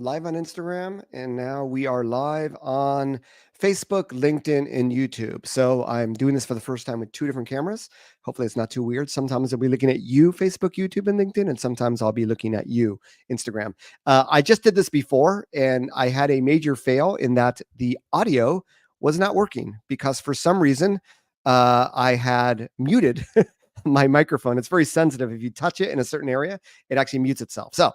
live on Instagram, and now we are live on Facebook, LinkedIn, and YouTube. So I'm doing this for the first time with two different cameras. Hopefully it's not too weird. Sometimes I'll be looking at you, Facebook, YouTube, and LinkedIn, and sometimes I'll be looking at you, Instagram. I just did this before, and I had a major fail in that the audio was not working because for some reason I had muted my microphone. It's very sensitive. If you touch it in a certain area, it actually mutes itself. So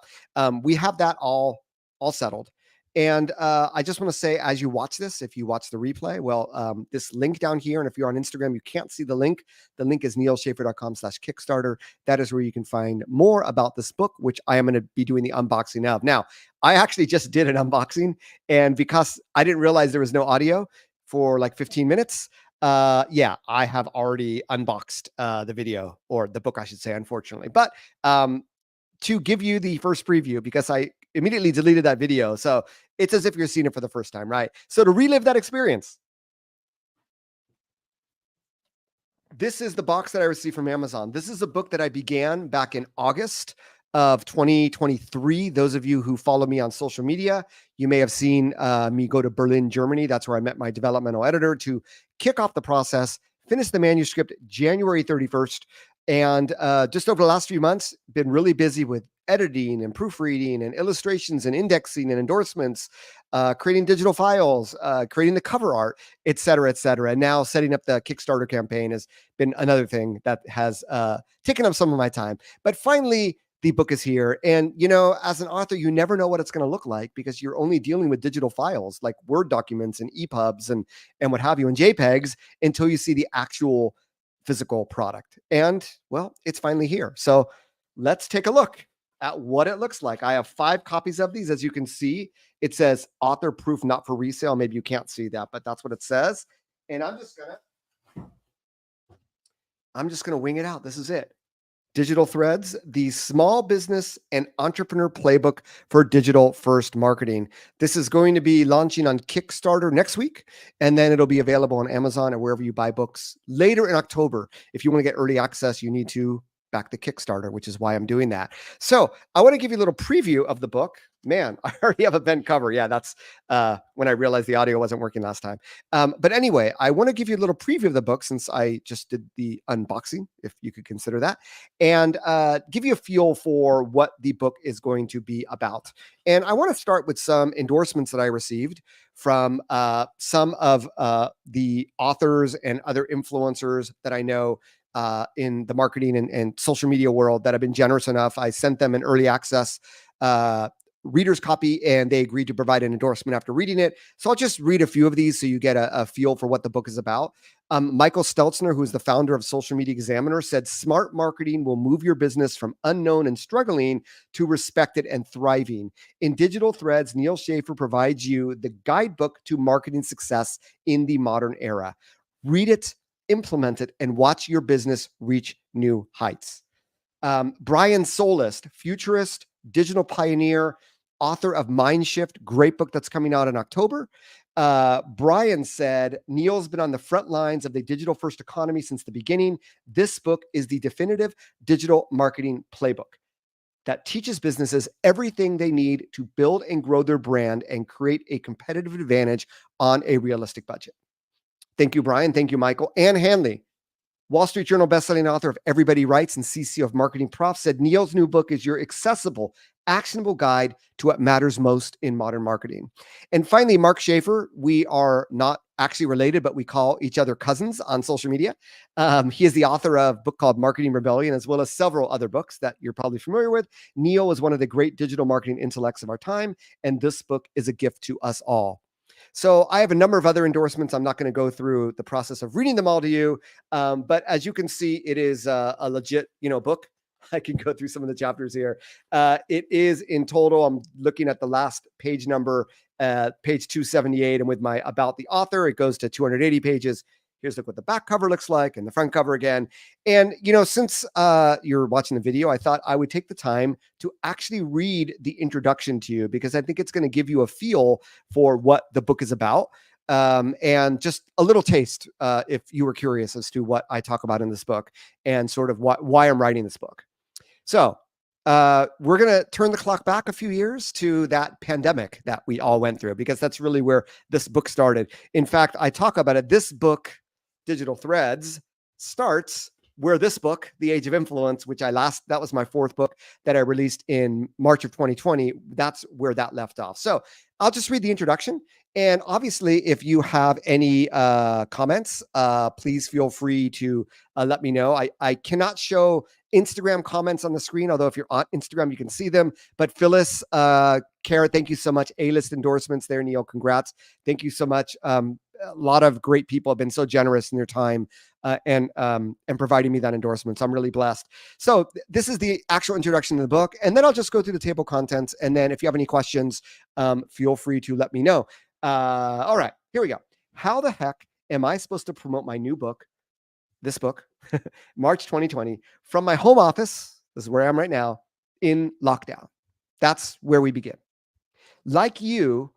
we have that all settled. And I just want to say, as you watch this, if you watch the replay, well, this link down here, and if you're on Instagram, you can't see the link. The link is nealschaffer.com/Kickstarter. That is where you can find more about this book, which I am going to be doing the unboxing of. Now, I actually just did an unboxing, and because I didn't realize there was no audio for like 15 minutes, yeah, I have already unboxed the video, or the book, I should say, unfortunately. But to give you the first preview, because I immediately deleted that video. So it's as if you're seeing it for the first time, right? So to relive that experience, this is the box that I received from Amazon. This is a book that I began back in August of 2023. Those of you who follow me on social media, you may have seen me go to Berlin, Germany. That's where I met my developmental editor to kick off the process, finish the manuscript January 31st. And just over the last few months, been really busy with editing and proofreading and illustrations and indexing and endorsements, creating digital files, creating the cover art, et cetera, et cetera. And now setting up the Kickstarter campaign has been another thing that has taken up some of my time. But finally, the book is here. And, you know, as an author, you never know what it's going to look like because you're only dealing with digital files like Word documents and EPUBs and what have you, and JPEGs until you see the actual physical product. And well, it's finally here. So let's take a look at what it looks like. I have 5 copies of these. As you can see, it says author proof, not for resale. Maybe you can't see that, but that's what it says. And I'm just gonna wing it out. This is it. Digital Threads, the small business and entrepreneur playbook for digital first marketing. This is going to be launching on Kickstarter next week, and then it'll be available on Amazon or wherever you buy books later in October. If you want to get early access, you need to back the Kickstarter, which is why I'm doing that. So I want to give you a little preview of the book. Man, I already have a bent cover. Yeah, that's when I realized the audio wasn't working last time. But anyway, I want to give you a little preview of the book since I just did the unboxing, if you could consider that, and give you a feel for what the book is going to be about. And I want to start with some endorsements that I received from some of the authors and other influencers that I know in the marketing and social media world that have been generous enough. I sent them an early access reader's copy, and they agreed to provide an endorsement after reading it. So I'll just read a few of these so you get a feel for what the book is about. Michael Stelzner, who is the founder of Social Media Examiner, said, smart marketing will move your business from unknown and struggling to respected and thriving. In Digital Threads, Neal Schaffer provides you the guidebook to marketing success in the modern era. Read it, implement it, and watch your business reach new heights. Brian Solist, futurist, digital pioneer, author of Mindshift, great book that's coming out in October. Brian said, Neal's been on the front lines of the digital first economy since the beginning. This book is the definitive digital marketing playbook that teaches businesses everything they need to build and grow their brand and create a competitive advantage on a realistic budget. Thank you, Brian. Thank you, Michael. Ann Hanley, Wall Street Journal bestselling author of Everybody Writes and CCO of Marketing Prof, said Neal's new book is your accessible, actionable guide to what matters most in modern marketing. And finally, Mark Schaffer, we are not actually related, but we call each other cousins on social media. He is the author of a book called Marketing Rebellion, as well as several other books that you're probably familiar with. Neal is one of the great digital marketing intellects of our time, and this book is a gift to us all. So I have a number of other endorsements. I'm not going to go through the process of reading them all to you. But as you can see, it is a legit, book. I can go through some of the chapters here. It is in total, I'm looking at the last page number, page 278. And with my about the author, it goes to 280 pages. Here's what the back cover looks like and the front cover again. And, since you're watching the video, I thought I would take the time to actually read the introduction to you, because I think it's going to give you a feel for what the book is about. And just a little taste, if you were curious as to what I talk about in this book and sort of why I'm writing this book. So we're going to turn the clock back a few years to that pandemic that we all went through, because that's really where this book started. In fact, I talk about it. This book, Digital Threads, starts where this book, The Age of Influence, which that was my fourth book that I released in March of 2020. That's where that left off. So I'll just read the introduction. And obviously, if you have any comments, please feel free to let me know. I cannot show Instagram comments on the screen, although if you're on Instagram, you can see them. But Phyllis, Kara, thank you so much. A-list endorsements there, Neal. Congrats. Thank you so much. A lot of great people have been so generous in their time and providing me that endorsement. So I'm really blessed. So this is the actual introduction to the book. And then I'll just go through the table of contents. And then if you have any questions, feel free to let me know. All right, here we go. How the heck am I supposed to promote my new book, this book, March 2020, from my home office? This is where I am right now, in lockdown. That's where we begin. Like you,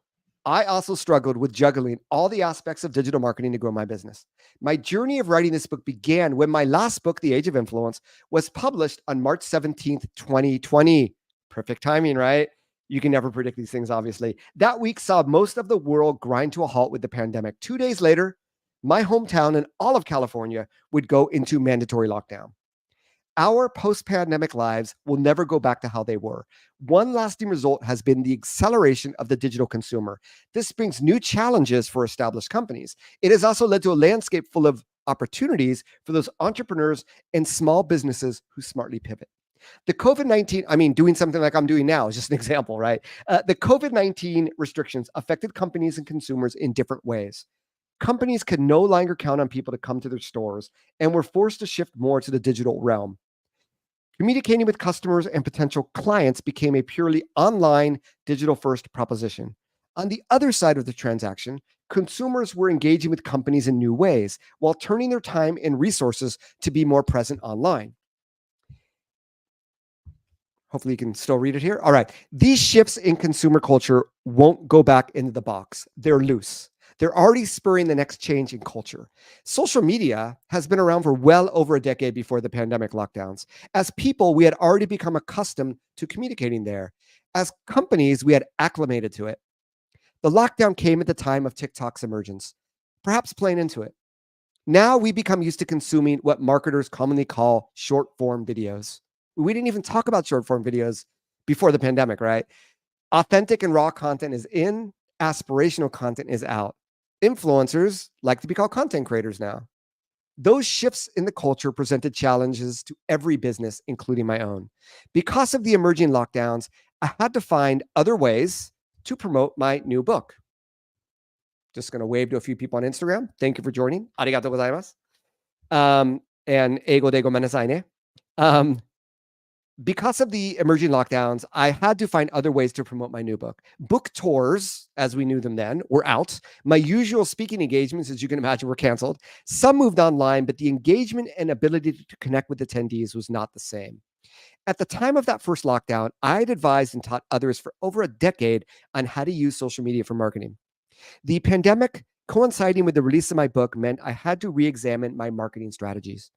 I also struggled with juggling all the aspects of digital marketing to grow my business. My journey of writing this book began when my last book, The Age of Influence, was published on March 17th, 2020. Perfect timing, right? You can never predict these things, obviously. That week saw most of the world grind to a halt with the pandemic. 2 days later, my hometown and all of California would go into mandatory lockdown. Our post-pandemic lives will never go back to how they were. One lasting result has been the acceleration of the digital consumer. This brings new challenges for established companies. It has also led to a landscape full of opportunities for those entrepreneurs and small businesses who smartly pivot. The COVID-19, doing something like I'm doing now is just an example, right? The COVID-19 restrictions affected companies and consumers in different ways. Companies could no longer count on people to come to their stores and were forced to shift more to the digital realm. Communicating with customers and potential clients became a purely online, digital-first proposition. On the other side of the transaction, consumers were engaging with companies in new ways while turning their time and resources to be more present online. Hopefully you can still read it here. All right. These shifts in consumer culture won't go back into the box. They're loose. They're already spurring the next change in culture. Social media has been around for well over a decade before the pandemic lockdowns. As people, we had already become accustomed to communicating there. As companies, we had acclimated to it. The lockdown came at the time of TikTok's emergence, perhaps playing into it. Now we become used to consuming what marketers commonly call short form videos. We didn't even talk about short form videos before the pandemic, right? Authentic and raw content is in, aspirational content is out. Influencers like to be called content creators now. Those shifts in the culture presented challenges to every business, including my own. Because of the emerging lockdowns, I had to find other ways to promote my new book. Just going to wave to a few people on Instagram. Thank you for joining. Arigato gozaimasu. And eigo de gomenasai ne. Because of the emerging lockdowns, I had to find other ways to promote my new book. Book tours, as we knew them then, were out. My usual speaking engagements, as you can imagine, were canceled. Some moved online, but the engagement and ability to connect with attendees was not the same. At the time of that first lockdown, I had advised and taught others for over a decade on how to use social media for marketing. The pandemic coinciding with the release of my book meant I had to re-examine my marketing strategies.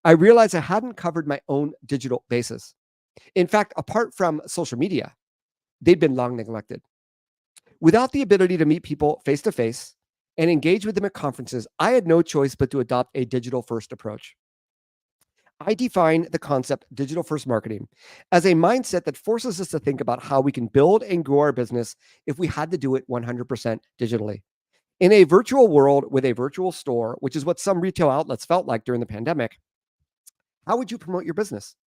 I realized I hadn't covered my own digital basis. In fact, apart from social media, they'd been long neglected. Without the ability to meet people face to face and engage with them at conferences, I had no choice but to adopt a digital first approach. I define the concept digital first marketing as a mindset that forces us to think about how we can build and grow our business if we had to do it 100% digitally. In a virtual world with a virtual store, which is what some retail outlets felt like during the pandemic, how would you promote your business?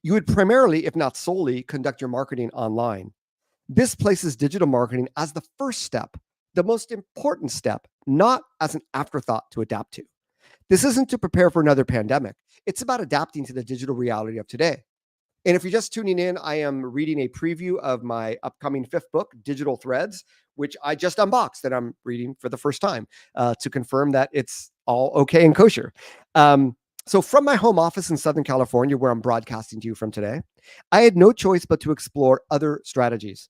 You would primarily, if not solely, conduct your marketing online. This places digital marketing as the first step, the most important step, not as an afterthought to adapt to. This isn't to prepare for another pandemic. It's about adapting to the digital reality of today. And if you're just tuning in, I am reading a preview of my upcoming fifth book, Digital Threads, which I just unboxed that I'm reading for the first time to confirm that it's all okay and kosher. So from my home office in Southern California, where I'm broadcasting to you from today, I had no choice but to explore other strategies.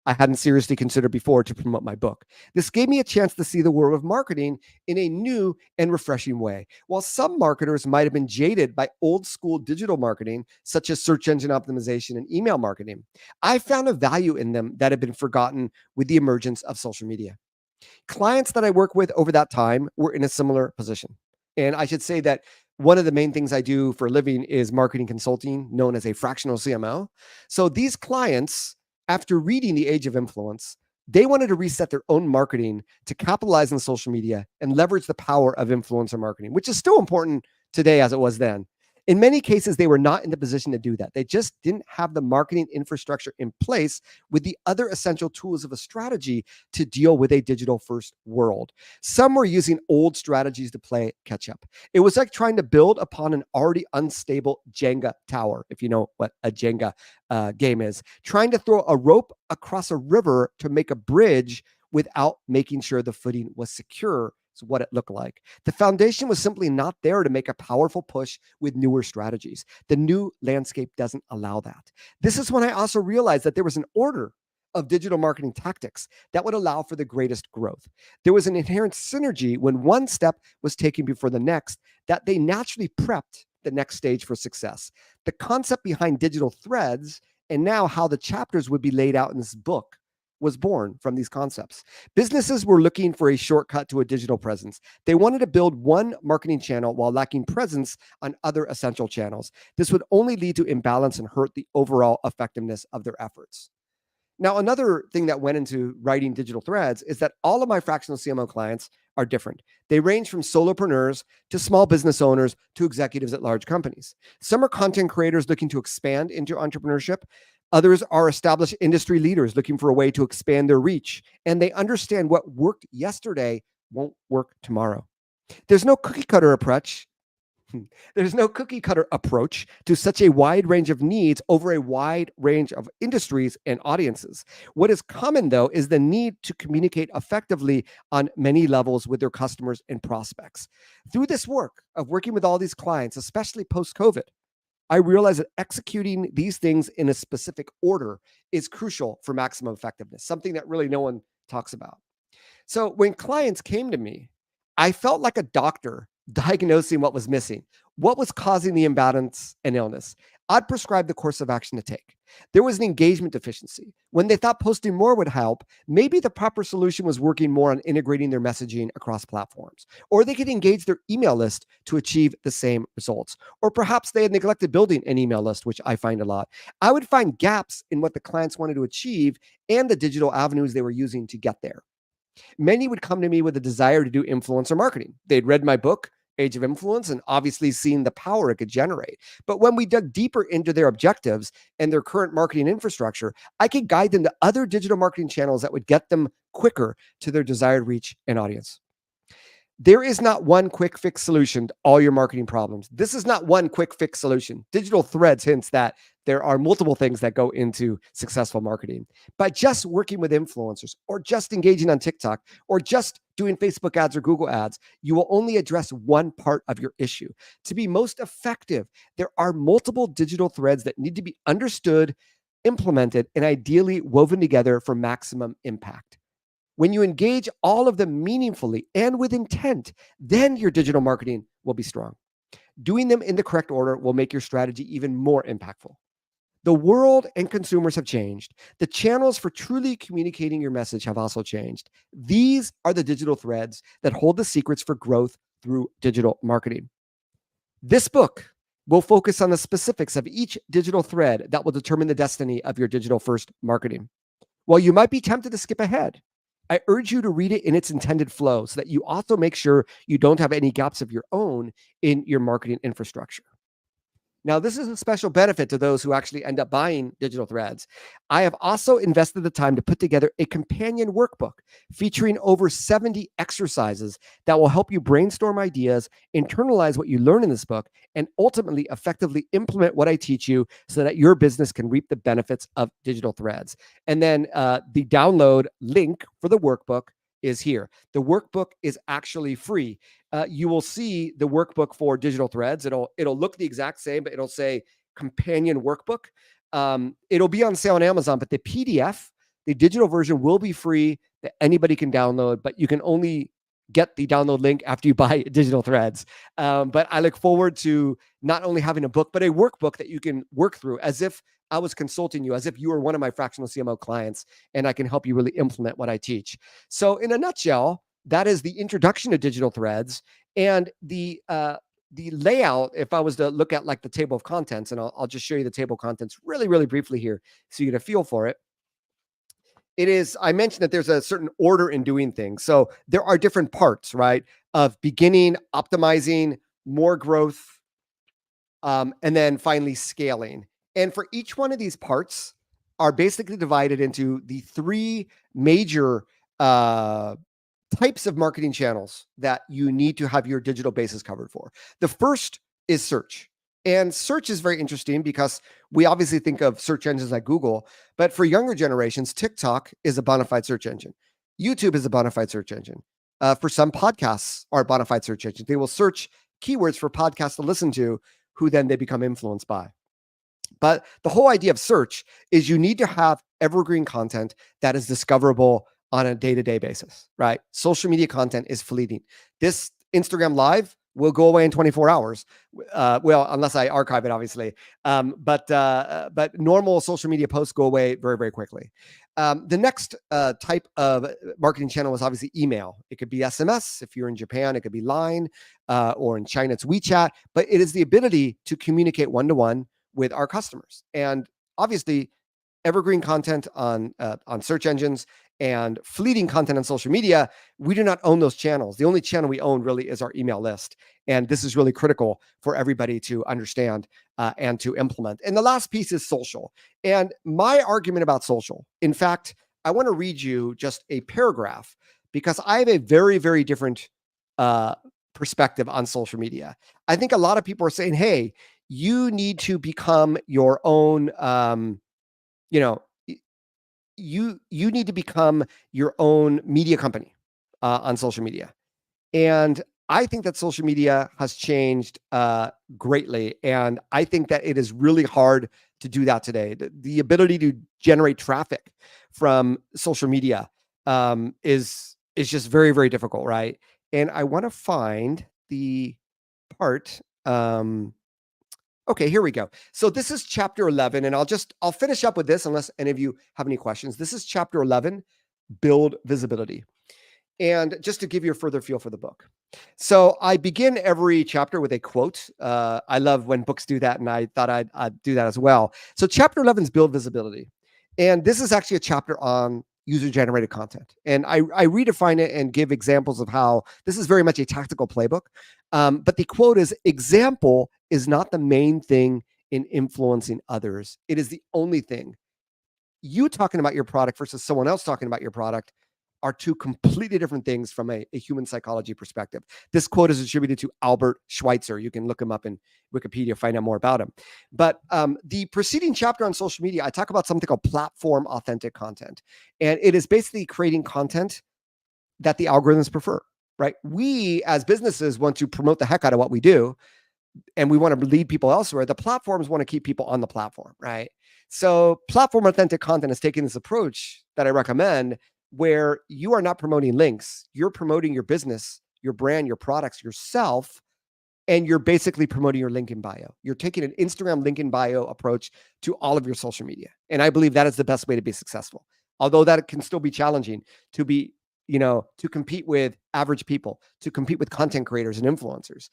I hadn't seriously considered before to promote my book. This gave me a chance to see the world of marketing in a new and refreshing way. While some marketers might have been jaded by old school digital marketing, such as search engine optimization and email marketing, I found a value in them that had been forgotten with the emergence of social media. Clients that I work with over that time were in a similar position. And I should say that one of the main things I do for a living is marketing consulting, known as a fractional CMO. So these clients, after reading The Age of Influence, they wanted to reset their own marketing to capitalize on social media and leverage the power of influencer marketing, which is still important today as it was then. In many cases, they were not in the position to do that. They just didn't have the marketing infrastructure in place with the other essential tools of a strategy to deal with a digital first world. Some were using old strategies to play catch up. It was like trying to build upon an already unstable Jenga tower, if you know what a Jenga game is, trying to throw a rope across a river to make a bridge without making sure the footing was secure. Is what it looked like. The foundation was simply not there to make a powerful push with newer strategies. The new landscape doesn't allow that. This is when I also realized that there was an order of digital marketing tactics that would allow for the greatest growth. There was an inherent synergy when one step was taken before the next, that they naturally prepped the next stage for success. The concept behind digital threads and now how the chapters would be laid out in this book was born from these concepts. Businesses were looking for a shortcut to a digital presence. They wanted to build one marketing channel while lacking presence on other essential channels. This would only lead to imbalance and hurt the overall effectiveness of their efforts. Now, another thing that went into writing digital threads is that all of my fractional CMO clients are different. They range from solopreneurs to small business owners to executives at large companies. Some are content creators looking to expand into entrepreneurship. Others are established industry leaders looking for a way to expand their reach. And they understand what worked yesterday won't work tomorrow. There's no cookie cutter approach. There's no cookie cutter approach to such a wide range of needs over a wide range of industries and audiences. What is common, though, is the need to communicate effectively on many levels with their customers and prospects. Through this work of working with all these clients, especially post COVID, I realized that executing these things in a specific order is crucial for maximum effectiveness, something that really no one talks about. So when clients came to me, I felt like a doctor diagnosing what was missing, what was causing the imbalance and illness. I'd prescribe the course of action to take. There was an engagement deficiency. When they thought posting more would help, maybe the proper solution was working more on integrating their messaging across platforms. Or they could engage their email list to achieve the same results. Or perhaps they had neglected building an email list, which I find a lot. I would find gaps in what the clients wanted to achieve and the digital avenues they were using to get there. Many would come to me with a desire to do influencer marketing. They'd read my book, Age of Influence, and obviously seen the power it could generate. But when we dug deeper into their objectives and their current marketing infrastructure, I could guide them to other digital marketing channels that would get them quicker to their desired reach and audience. There is not one quick fix solution to all your marketing problems. This is not one quick fix solution. Digital threads hints that there are multiple things that go into successful marketing. By just working with influencers or just engaging on TikTok or just doing Facebook ads or Google ads, you will only address one part of your issue. To be most effective, there are multiple digital threads that need to be understood, implemented, and ideally woven together for maximum impact. When you engage all of them meaningfully and with intent, then your digital marketing will be strong. Doing them in the correct order will make your strategy even more impactful. The world and consumers have changed. The channels for truly communicating your message have also changed. These are the digital threads that hold the secrets for growth through digital marketing. This book will focus on the specifics of each digital thread that will determine the destiny of your digital first marketing. While you might be tempted to skip ahead, I urge you to read it in its intended flow so that you also make sure you don't have any gaps of your own in your marketing infrastructure. Now, this is a special benefit to those who actually end up buying digital threads. I have also invested the time to put together a companion workbook featuring over 70 exercises that will help you brainstorm ideas, internalize what you learn in this book, and ultimately effectively implement what I teach you so that your business can reap the benefits of digital threads. And then the download link for the workbook is here. The workbook is actually free. You will see the workbook for digital threads. It'll look the exact same, but it'll say companion workbook. It'll be on sale on Amazon, but the PDF The digital version will be free that anybody can download, but you can only get the download link after you buy Digital Threads. But I look forward to not only having a book, but a workbook that you can work through as if I was consulting you, as if you were one of my fractional CMO clients, and I can help you really implement what I teach. So in a nutshell, that is the introduction to Digital Threads and the layout. If I was to look at like the table of contents, and I'll just show you the table of contents really, really briefly here so you get a feel for it. It is, I mentioned that there's a certain order in doing things. So there are different parts, right? Of beginning, optimizing, more growth, and then finally scaling. And for each one of these parts are basically divided into the three major uh, types of marketing channels that you need to have your digital bases covered for. The first is search. And search is very interesting because we obviously think of search engines like Google, but for younger generations, TikTok is a bona fide search engine. YouTube is a bona fide search engine. For some podcasts are a bona fide search engine. They will search keywords for podcasts to listen to, who then they become influenced by. But the whole idea of search is you need to have evergreen content that is discoverable on a day-to-day basis, right? Social media content is fleeting. This Instagram Live will go away in 24 hours. Well, unless I archive it, obviously. But normal social media posts go away very, very quickly. The next type of marketing channel is obviously email. It could be SMS. If you're in Japan, it could be Line, or in China, it's WeChat. But it is the ability to communicate one-to-one with our customers. And obviously, evergreen content on search engines and fleeting content on social media, we do not own those channels. The only channel we own really is our email list. And this is really critical for everybody to understand and to implement. And the last piece is social. And my argument about social, in fact, I want to read you just a paragraph because I have a very, very different perspective on social media. I think a lot of people are saying, hey, you need to become your own, you need to become your own media company on social media. And I think that social media has changed greatly. And I think that it is really hard to do that today. The ability to generate traffic from social media is just very, very difficult, right? And I want to find the part. Okay, here we go. So this is chapter 11, and I'll finish up with this unless any of you have any questions. This is chapter 11, build visibility. And just to give you a further feel for the book. So I begin every chapter with a quote. I love when books do that, and I thought I'd do that as well. So chapter 11 is build visibility. And this is actually a chapter on user-generated content. And I redefine it and give examples of how this is very much a tactical playbook. But the quote is, example is not the main thing in influencing others. It is the only thing. You talking about your product versus someone else talking about your product are two completely different things from a human psychology perspective. This quote is attributed to Albert Schweitzer. You can look him up in Wikipedia, find out more about him. But the preceding chapter on social media, I talk about something called platform authentic content. And it is basically creating content that the algorithms prefer, right? We as businesses want to promote the heck out of what we do, and we want to lead people elsewhere. The platforms want to keep people on the platform, right? So platform authentic content is taking this approach that I recommend, where you are not promoting links. You're promoting your business, your brand, your products, yourself, and you're basically promoting your link in bio. You're taking an Instagram link in bio approach to all of your social media. And I believe that is the best way to be successful. Although that can still be challenging to be, to compete with average people, to compete with content creators and influencers,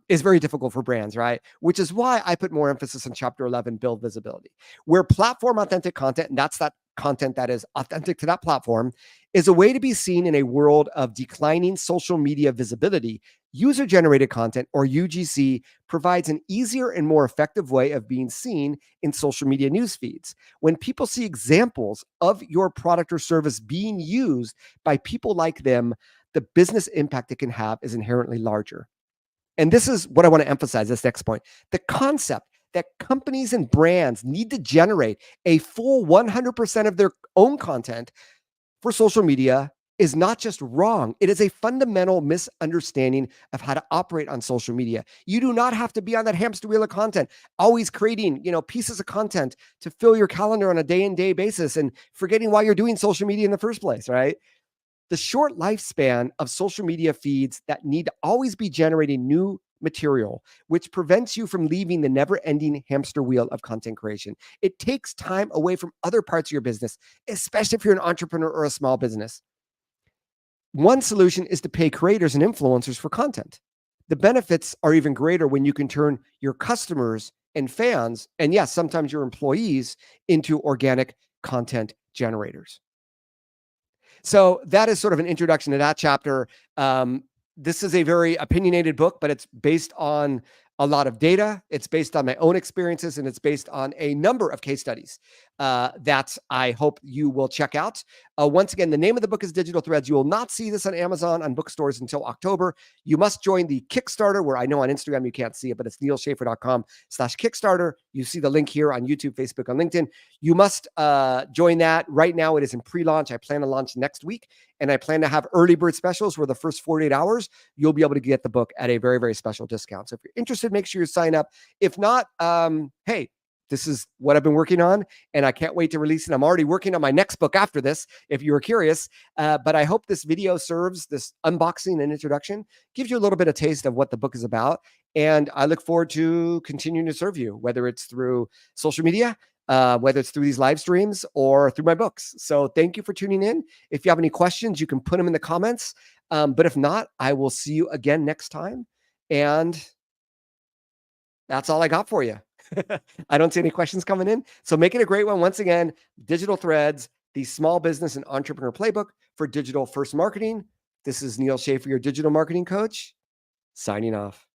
is very difficult for brands, right? Which is why I put more emphasis on chapter 11, build visibility, where platform authentic content, and that's that content that is authentic to that platform, is a way to be seen in a world of declining social media visibility. User-generated content, or UGC, provides an easier and more effective way of being seen in social media news feeds. When people see examples of your product or service being used by people like them, the business impact it can have is inherently larger. And this is what I want to emphasize, this next point. The concept that companies and brands need to generate a full 100% of their own content for social media is not just wrong, it is a fundamental misunderstanding of how to operate on social media. You do not have to be on that hamster wheel of content, always creating, pieces of content to fill your calendar on a day and day basis and forgetting why you're doing social media in the first place, right? The short lifespan of social media feeds that need to always be generating new material, which prevents you from leaving the never ending hamster wheel of content creation. It takes time away from other parts of your business, especially if you're an entrepreneur or a small business. One solution is to pay creators and influencers for content. The benefits are even greater when you can turn your customers and fans, and yes, sometimes your employees, into organic content generators. So that is sort of an introduction to that chapter. This is a very opinionated book, but it's based on a lot of data. It's based on my own experiences, and it's based on a number of case studies that I hope you will check out. Once again, the name of the book is Digital Threads. You will not see this on Amazon, on bookstores until October. You must join the Kickstarter, where I know on Instagram you can't see it, but it's nealschaffer.com/Kickstarter. You see the link here on YouTube, Facebook, and LinkedIn. You must join that. Right now, it is in pre-launch. I plan to launch next week, and I plan to have early bird specials where the first 48 hours, you'll be able to get the book at a very, very special discount. So if you're interested, make sure you sign up. If not, hey, this is what I've been working on, and I can't wait to release it. I'm already working on my next book after this, if you were curious. But I hope this video serves, this unboxing and introduction, gives you a little bit of taste of what the book is about. And I look forward to continuing to serve you, whether it's through social media, whether it's through these live streams or through my books. So thank you for tuning in. If you have any questions, you can put them in the comments. But if not, I will see you again next time. And that's all I got for you. I don't see any questions coming in. So make it a great one. Once again, Digital Threads, the small business and entrepreneur playbook for digital first marketing. This is Neal Schaffer, your digital marketing coach, signing off.